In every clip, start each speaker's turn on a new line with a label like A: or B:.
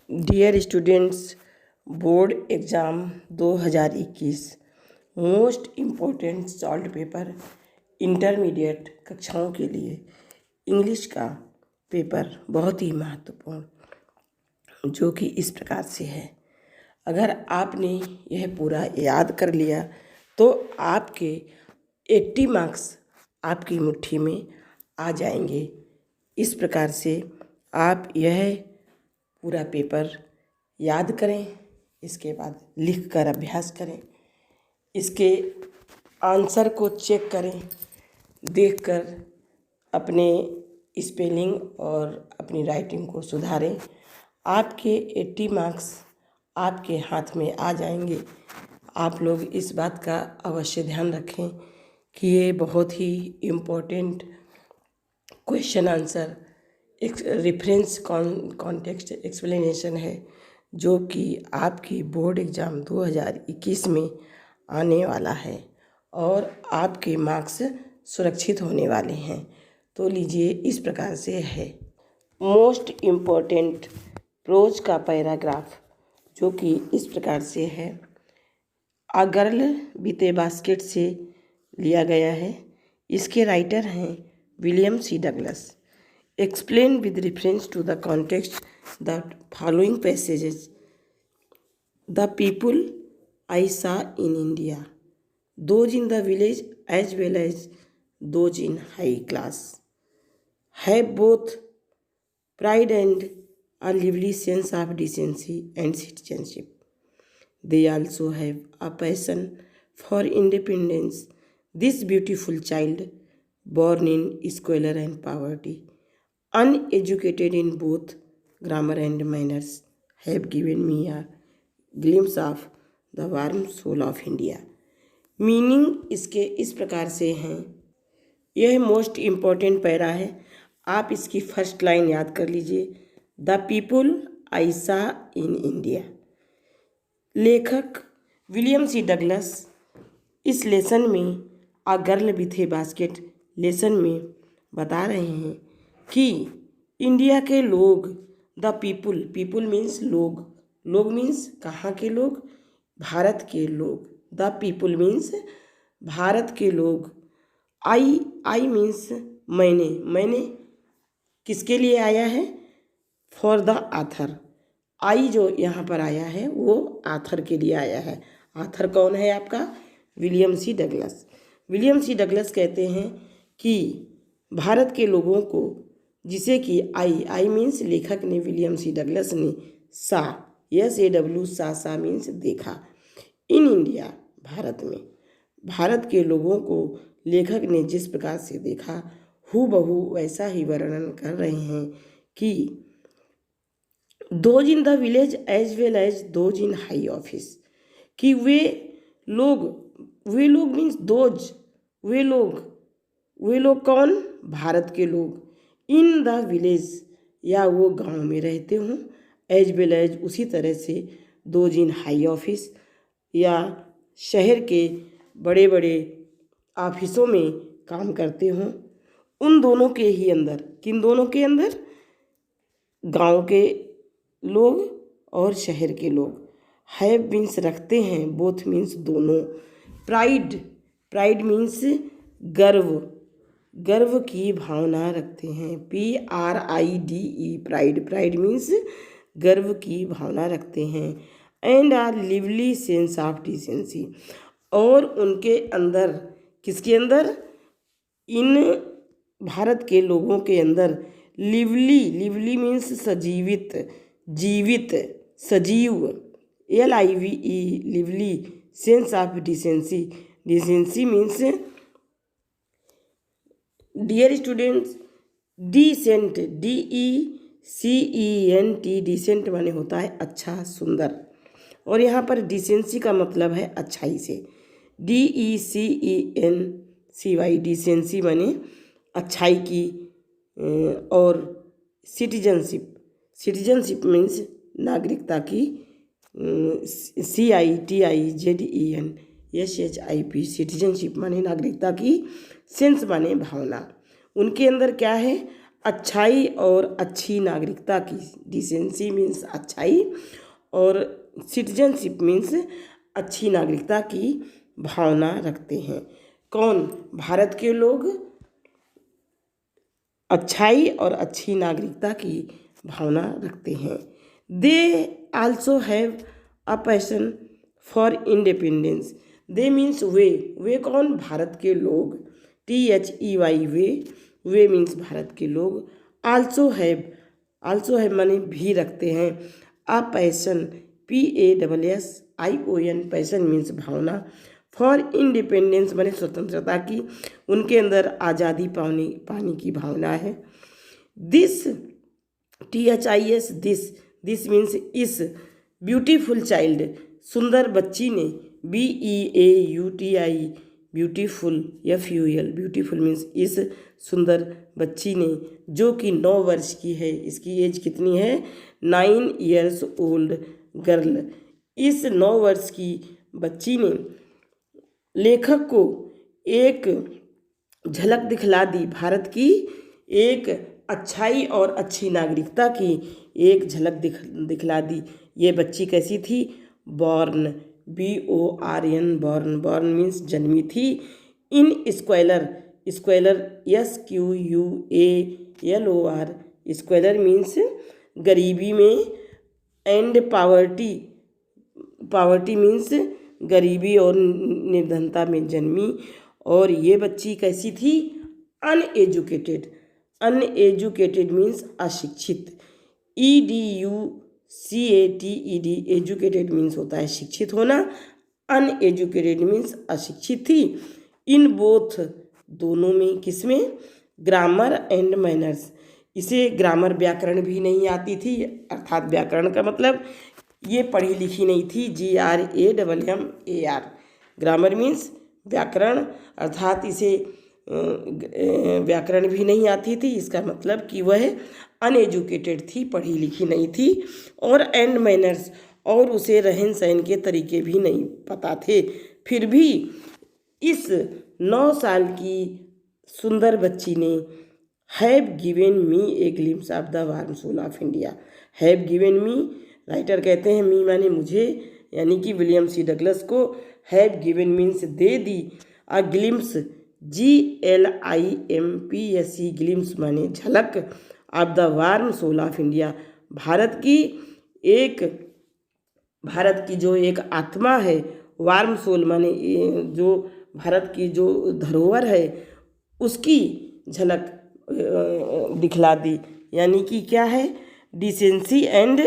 A: Dear students, board exam 2021 most important solved paper intermediate कक्षाओं के लिए इंग्लिश का पेपर बहुत ही महत्वपूर्ण, जो कि इस प्रकार से है। अगर आपने यह पूरा याद कर लिया तो आपके 80 मार्क्स आपकी मुट्ठी में आ जाएंगे। इस प्रकार से आप यह पूरा पेपर याद करें, इसके बाद लिख कर अभ्यास करें, इसके आंसर को चेक करें, देखकर अपने स्पेलिंग और अपनी राइटिंग को सुधारें। आपके 80 मार्क्स आपके हाथ में आ जाएंगे। आप लोग इस बात का अवश्य ध्यान रखें कि ये बहुत ही important question answer reference context explanation है, जो कि आपकी बोर्ड एग्ज़ाम 2021 में आने वाला है और आपके मार्क्स सुरक्षित होने वाले हैं। तो लीजिए, इस प्रकार से है। मोस्ट इम्पोर्टेंट प्रोज का पैराग्राफ, जो कि इस प्रकार से है। A girl with a basket से लिया गया है। इसके राइटर हैं William C Douglas. Explain with reference to the context the following passages. The people I saw in India, those in the village as well as those in high class, have both pride and a lively sense of decency and citizenship. They also have a passion for independence. This beautiful child, born in squalor and poverty, uneducated in both grammar and manners, have given me a glimpse of the warm soul of India. Meaning इसके इस प्रकार से हैं। यह most important para है। आप इसकी first line याद कर लीजिए। द पीपुल आई सा इन इंडिया। लेखक विलियम सी डगलस इस लेसन में अ girl with a basket lesson में बता रहे हैं कि इंडिया के लोग, द पीपुल, पीपुल मीन्स लोग, लोग मीन्स कहाँ के लोग? भारत के लोग। द पीपुल मीन्स भारत के लोग। आई मीन्स मैंने, मैंने किसके लिए आया है? For the author. आई जो यहाँ पर आया है वो आथर के लिए आया है। आथर कौन है आपका? William C Douglas. William C Douglas कहते हैं कि भारत के लोगों को, जिसे कि आई मीन्स लेखक ने, विलियम सी डगलस ने, सा, SAW, सा मीन्स देखा, इन इंडिया, भारत में, भारत के लोगों को लेखक ने जिस प्रकार से देखा, हूबहू वैसा ही वर्णन कर रहे हैं कि those in the village as well as those in high office, कि वे लोग मीन्स दोज, वे लोग कौन? भारत के लोग। इन द विलेज, या वो गांव में रहते हों, एज वेल एज उसी तरह से, दोज इन हाई ऑफिस, या शहर के बड़े बड़े ऑफिसों में काम करते हों। उन दोनों के ही अंदर, किन दोनों के अंदर? गांव के लोग और शहर के लोग। हैव मीन्स रखते हैं, बोथ मीन्स दोनों। प्राइड मीन्स गर्व, गर्व की भावना रखते हैं। PRIDE, प्राइड मीन्स गर्व की भावना रखते हैं। And a lively sense of decency, और उनके अंदर, किसके अंदर? इन भारत के लोगों के अंदर लिवली मीन्स सजीवित, जीवित, सजीव, LIVE, lively, sense of decency, decency means, dear students, decent, DECENT, decent माने होता है अच्छा, सुंदर, और यहाँ पर डिसेंसी का मतलब है अच्छाई से। DECENCY, डिसेंसी माने अच्छाई की। और सिटीजनशिप मीन्स नागरिकता की। CITIZENSHIP, सिटीजनशिप माने नागरिकता की। सेंस माने भावना। उनके अंदर क्या है? अच्छाई और अच्छी नागरिकता की, डिसेंसी मीन्स अच्छाई और सिटीजनशिप मीन्स अच्छी नागरिकता की भावना रखते हैं। कौन? भारत के लोग अच्छाई और अच्छी नागरिकता की भावना रखते हैं। They also have a passion for independence. They means वे कौन? भारत के लोग। THEY वे मीन्स भारत के लोग। आल्सो हैव माने भी रखते हैं। A passion PASSION passion means भावना। फॉर इंडिपेंडेंस माने स्वतंत्रता की, उनके अंदर आज़ादी पाने की भावना है। दिस THIS दिस मीन्स इस ब्यूटीफुल चाइल्ड, सुंदर बच्ची ने, BEAUTI beautiful FUL beautiful means इस सुंदर बच्ची ने, जो कि 9 वर्ष की है। इसकी एज कितनी है? 9 years old गर्ल। इस 9 वर्ष की बच्ची ने लेखक को एक झलक दिखला दी, भारत की एक अच्छाई और अच्छी नागरिकता की एक झलक दिखला दी। ये बच्ची कैसी थी? बॉर्न BORN बॉर्न मीन्स जन्मी थी। इन स्क्वेलर SQUALOR स्क्वेलर मीन्स गरीबी में, एंड पावर्टी मीन्स गरीबी और निर्धनता में जन्मी। और ये बच्ची कैसी थी? अनएजुकेटेड मीन्स अशिक्षित। EDUCATED एजुकेटेड मीन्स होता है शिक्षित होना, अनएजुकेटेड मीन्स अशिक्षित थी। इन बोथ दोनों में, किसमें? Grammar and manners. इसे ग्रामर व्याकरण भी नहीं आती थी, अर्थात व्याकरण का मतलब ये पढ़ी लिखी नहीं थी, GRAMMAR। ग्रामर मीन्स व्याकरण, अर्थात इसे व्याकरण भी नहीं आती थी, इसका मतलब कि वह अनएजुकेटेड थी, पढ़ी लिखी नहीं थी। और एंड मैनर्स, और उसे रहन सहन के तरीके भी नहीं पता थे। फिर भी इस 9 साल की सुंदर बच्ची ने have given me a glimpse of the warm soul of India. Have given me, writer कहते हैं मी माने मुझे, यानी कि विलियम सी डगलस को have given means they the. A glimpse GLIMPS glimpse माने झलक, of the warm soul of India Bharat की जो एक आत्मा है, वार्म सोल माने जो भारत की जो धरोहर है उसकी झलक दिखला दी। यानी कि क्या है? Decency and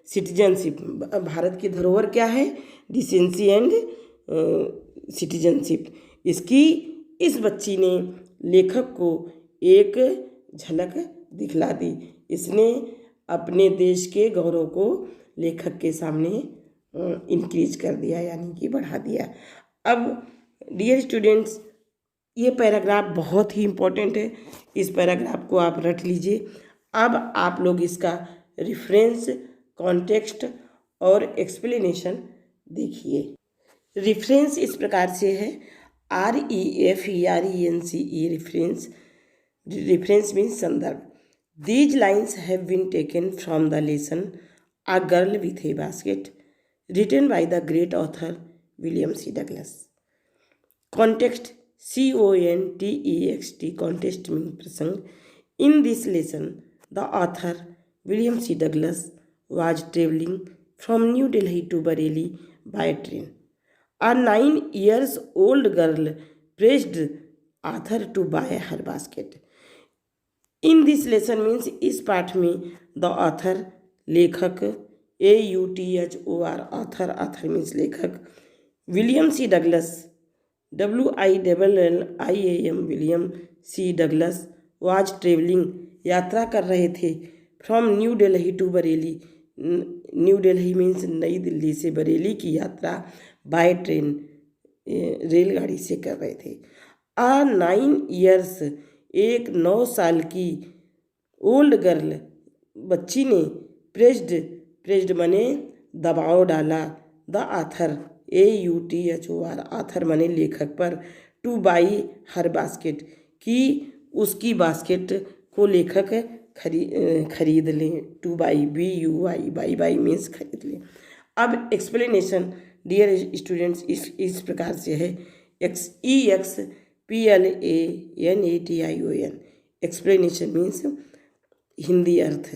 A: citizenship. भारत की धरोहर क्या है? Decency and citizenship. इस बच्ची ने लेखक को एक झलक दिखला दी। इसने अपने देश के गौरव को लेखक के सामने इंक्रीज कर दिया, यानी कि बढ़ा दिया। अब डियर स्टूडेंट्स, ये पैराग्राफ बहुत ही इम्पोर्टेंट है, इस पैराग्राफ को आप रट लीजिए। अब आप लोग इसका रेफरेंस, कॉन्टेक्स्ट और एक्सप्लेनेशन देखिए। रेफरेंस इस प्रकार से है, REFERENCE रेफरेंस मीन्स संदर्भ। These lines have been taken from the lesson A Girl with a Basket, written by the great author William C. Douglas. Context, CONTEXT, context means प्रसंग। In this lesson, the author William C. Douglas was traveling from New Delhi to Bareilly by train. A 9 years old girl pressed author to buy her basket. In this lesson means इस पाठ में the author लेखक, AUTHOR author means लेखक, William C Douglas WILLIAM William C Douglas was traveling यात्रा कर रहे थे, from New Delhi to Bareilly, New Delhi means नई दिल्ली से बरेली की यात्रा, बाय ट्रेन रेलगाड़ी से कर रहे थे। A 9 years एक 9 साल की ओल्ड गर्ल बच्ची ने प्रेस्ड मने दबाव डाला, द आथर AUTHOR आथर मने लेखक पर, टू बाई हर बास्केट की उसकी बास्केट को लेखक खरीद लें। Two by, BUY, by means खरीद लें। अब एक्सप्लेनेशन डियर स्टूडेंट्स इस प्रकार से है। EXPLANATION एक्सप्लेनेशन मीन्स हिंदी अर्थ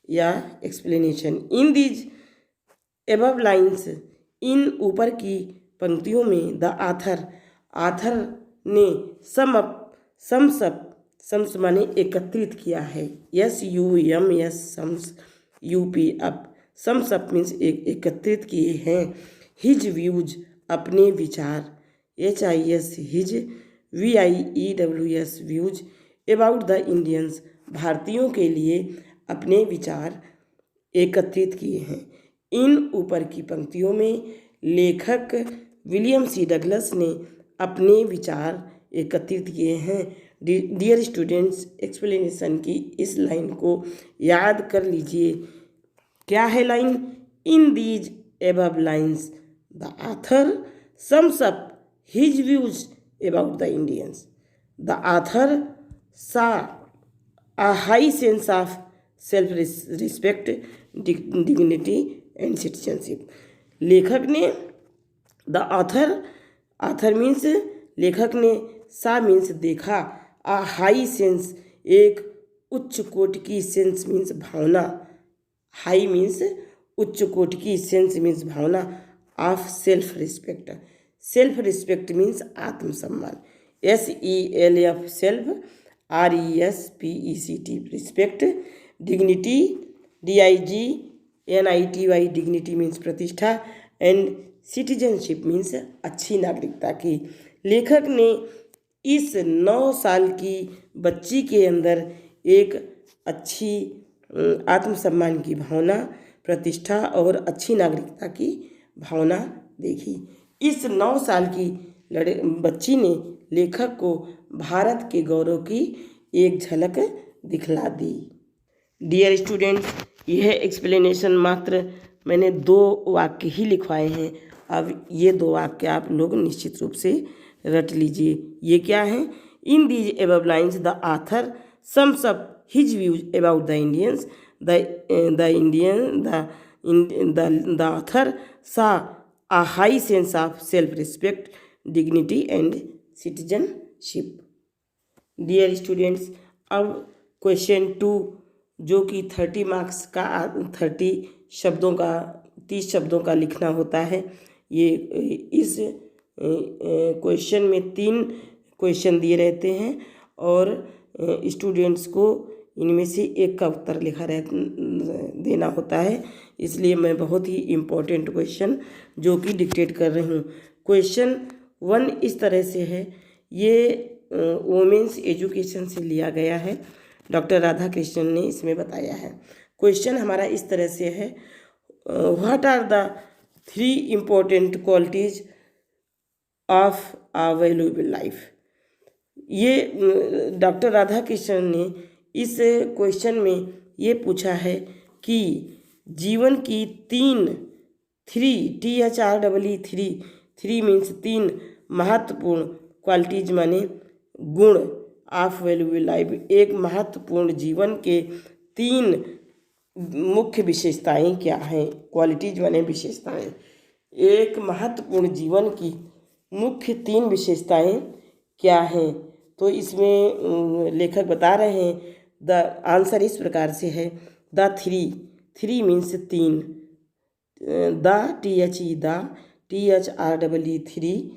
A: या explanation. In these above lines, इन ऊपर की पंक्तियों में द आथर ने सम्स माने एकत्रित किया है। SUMS sums UP up, sums up means एकत्रित किए हैं। हिज व्यूज अपने विचार, HIS his, VIEWS views about the Indians भारतीयों के लिए अपने विचार एकत्रित किए हैं। इन ऊपर की पंक्तियों में लेखक विलियम C. डगलस ने अपने विचार एकत्रित किए हैं। डियर स्टूडेंट्स, एक्सप्लेनेशन की इस लाइन को याद कर लीजिए। क्या है line? In these above lines the author sums up his views about the Indians. The आथर saw a high sense of self-respect, dignity and citizenship. लेखक ने द आथर मीन्स लेखक ने, सा मीन्स देखा, आ हाई सेंस एक उच्च कोट की, सेंस मीन्स भावना, हाई मीन्स उच्च कोट की, सेंस मीन्स भावना, of self respect, self respect means आत्मसम्मान, SELF self, RESPECT respect, dignity DIGNITY dignity means प्रतिष्ठा, एंड सिटीजनशिप मीन्स अच्छी नागरिकता की। लेखक ने इस 9 साल की बच्ची के अंदर एक अच्छी आत्मसम्मान की भावना, प्रतिष्ठा और अच्छी नागरिकता की भावना देखी। इस 9 साल की बच्ची ने लेखक को भारत के गौरव की एक झलक दिखला दी। डियर स्टूडेंट्स, यह एक्सप्लेनेशन मात्र मैंने 2 वाक्य ही लिखवाए हैं। अब ये 2 वाक्य आप लोग निश्चित रूप से रट लीजिए। ये क्या है? In these above lines the author sums up his views about the Indians, the author saw a high sense of self-respect, dignity and citizenship. Dear students, अब क्वेश्चन 2 जो कि 30 मार्क्स का 30 शब्दों का लिखना होता है। ये इस क्वेश्चन में 3 क्वेश्चन दिए रहते हैं और स्टूडेंट्स को इनमें से एक का उत्तर देना होता है। इसलिए मैं बहुत ही इम्पोर्टेंट क्वेश्चन जो कि डिक्टेट कर रही हूँ। क्वेश्चन 1 इस तरह से है, ये वुमेन्स एजुकेशन से लिया गया है, डॉक्टर राधा कृष्णन ने इसमें बताया है। क्वेश्चन हमारा इस तरह से है, what are the 3 important qualities of a valuable life. ये डॉक्टर राधा कृष्णन ने इस क्वेश्चन में ये पूछा है कि जीवन की 3 3 मीन्स 3 महत्वपूर्ण क्वालिटीज माने गुण ऑफ वैल्यूएबल लाइफ, एक महत्वपूर्ण जीवन के 3 मुख्य विशेषताएं क्या हैं। क्वालिटीज माने विशेषताएं। एक महत्वपूर्ण जीवन की मुख्य 3 विशेषताएं क्या हैं? तो इसमें लेखक बता रहे हैं, द आंसर इस प्रकार से है, the 3 means 3, the THE the THREE 3,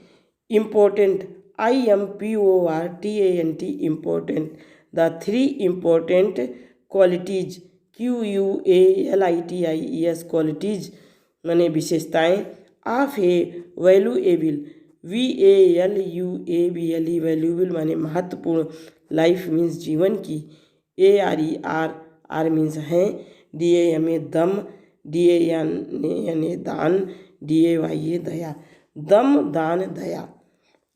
A: important IMPORTANT important, the 3 important qualities QUALITIES qualities माने विशेषताएं of A valuable VALUABLE valuable माने महत्वपूर्ण, लाइफ मीन्स जीवन की, ARE मीन्स हैं, DAMA दम, DANA दान, DAYA दया, दम दान दया।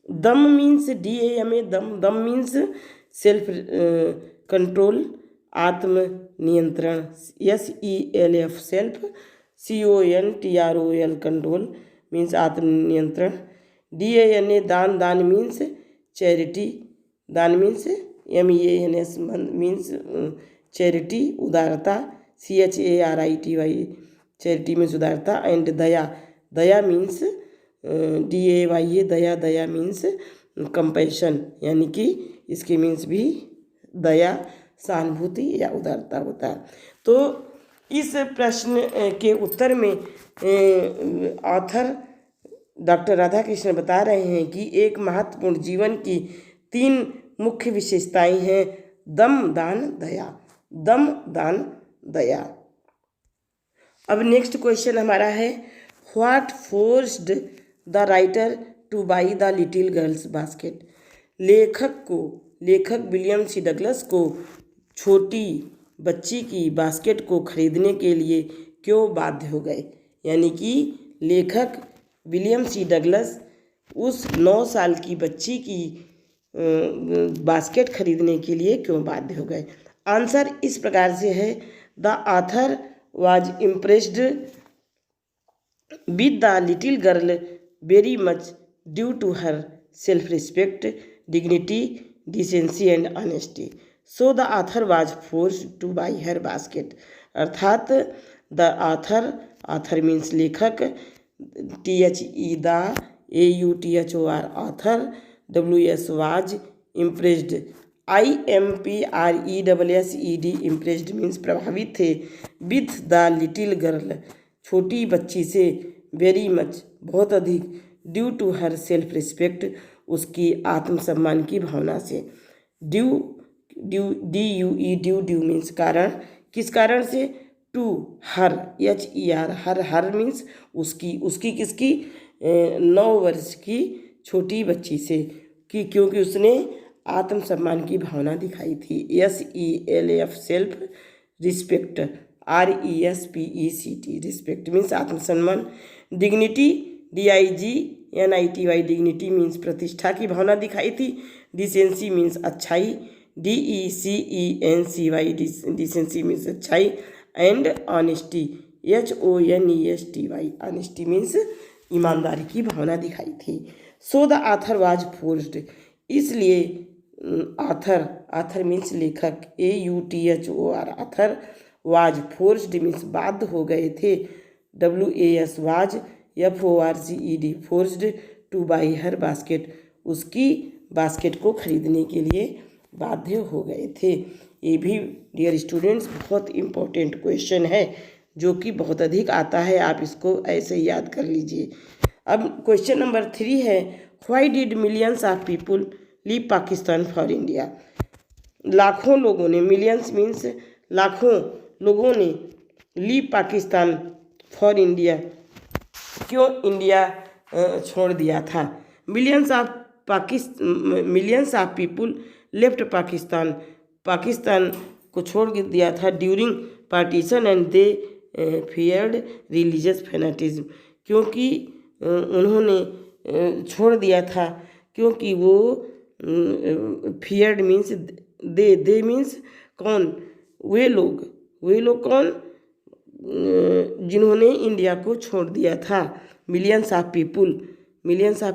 A: दम मीन्स DAMA दम मीन्स सेल्फ कंट्रोल, आत्म नियंत्रण, SELF self, CONTROL control means आत्म नियंत्रण, DANA दान मीन्स चैरिटी, दान मीन्स MEANS मीन्स चैरिटी, उदारता, CHARITY चैरिटी मीन्स उदारता, and Daya, Daya means DAYA Daya, Daya means compassion, यानी कि इसके मीन्स भी दया, सहानुभूति या उदारता होता है। तो इस प्रश्न के उत्तर में ऑथर डॉक्टर राधाकृष्णन बता रहे हैं कि एक महत्वपूर्ण जीवन की 3 मुख्य विशेषताएं हैं: दम, दान, दया। दम, दान, दया। अब नेक्स्ट क्वेश्चन हमारा है, what forced the writer two by the little girls basket. लेखक विलियम सी डगलस को छोटी बच्ची की बास्केट को खरीदने के लिए क्यों बाध्य हो गए? यानी कि लेखक विलियम सी डगलस उस 9 साल की बच्ची की बास्केट खरीदने के लिए क्यों बाध्य हो गए? आंसर इस प्रकार से है, the author was impressed with the little girl very much due to her self respect, dignity, decency and honesty, so the author was forced to buy her basket. अर्थात द ऑथर मीन्स लेखक, THE the, AUTHOR author, WS was, impressed, IMPRESSED impressed means प्रभावित थे, with the little girl छोटी बच्ची से, very much बहुत अधिक, due to her self respect उसकी आत्मसम्मान की भावना से, ड्यू मीन्स कारण, किस कारण से, to her, HER her means उसकी किसकी 9 वर्ष की छोटी बच्ची से, कि क्योंकि उसने आत्मसम्मान की भावना दिखाई थी। SELF self, respect RESPECT respect means आत्मसम्मान, डिग्निटी DIGNITY डिग्निटी मीन्स प्रतिष्ठा की भावना दिखाई थी, डिसेंसी मीन्स अच्छाई, DECENCY डिसेंसी मीन्स अच्छाई, and honesty HONESTY honesty means ईमानदारी की भावना दिखाई थी। सो द ऑथर वाज फोर्स्ड, इसलिए ऑथर मीन्स लेखक, AUTHOR author, was forced means बाध्य हो गए थे, WAS was, FORCED forced, to buy her basket उसकी बास्केट को खरीदने के लिए बाध्य हो गए थे। ये भी डियर स्टूडेंट्स बहुत इम्पोर्टेंट क्वेश्चन है जो कि बहुत अधिक आता है, आप इसको ऐसे ही याद कर लीजिए। अब क्वेश्चन नंबर 3 है, why did millions of people leave Pakistan for India. लाखों लोगों ने, मिलियंस मीन्स लाखों लोगों ने, लीव पाकिस्तान फॉर इंडिया क्यों इंडिया छोड़ दिया था। Millions of people left Pakistan को छोड़ दिया था during partition and they feared religious fanaticism, क्योंकि उन्होंने छोड़ दिया था क्योंकि वो फियर्ड मीन्स दे मीन्स कौन, वे लोग कौन, जिन्होंने इंडिया को छोड़ दिया था। मिलियंस ऑफ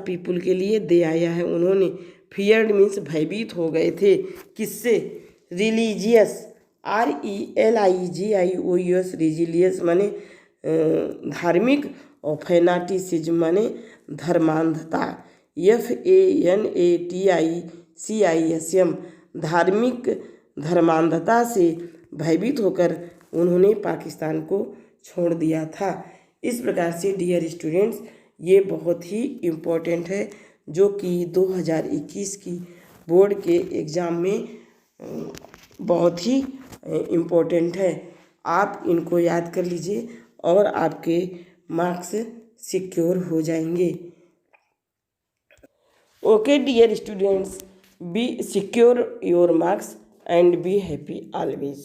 A: पीपुल के लिए दे आया है, उन्होंने, फियर्ड मीन्स भयभीत हो गए थे, किससे, रिलीजियस RELIGIOUS रिलीजियस माने धार्मिक, और फैनाटिसिज्म माने धर्मांधता, FANATICISM धार्मिक धर्मांधता से भयभीत होकर उन्होंने पाकिस्तान को छोड़ दिया था। इस प्रकार से डियर स्टूडेंट्स ये बहुत ही इम्पोर्टेंट है जो कि 2021 की बोर्ड के एग्ज़ाम में बहुत ही इम्पोर्टेंट है। आप इनको याद कर लीजिए और आपके मार्क्स सिक्योर हो जाएंगे। Okay dear students, be secure your marks and be happy always.